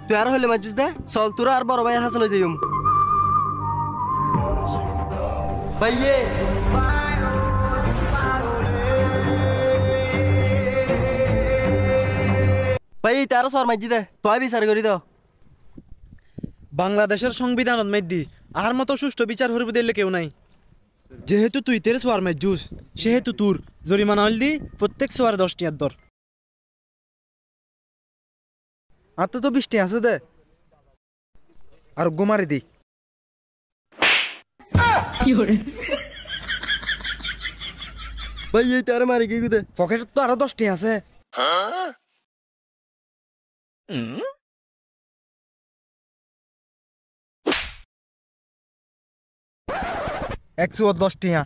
তুই আর হইলে মাজিস দে চল তোরা আর বড় ভাইয়ের হাসলে যাইম ভাইয়ে ভাই তারা সর মাইজি দে তুই বিচার করি দাও বাংলাদেশের সংবিধানত মেদি আর মতো সুষ্ঠু বিচার হরিব দিলে কেউ নাই যেহেতু তুই তেরে সোয়ার মেজুস সেহেতু তোর জরিমানা হল দি প্রত্যেক সোয়ারে 10 টিয়ার দর আর তো 20 টি আছে দে আর গোমারে দি ভাই এই তারা মারি কি দে পকেটে তো আরো 10 টি আছে একশো 10 টিয়া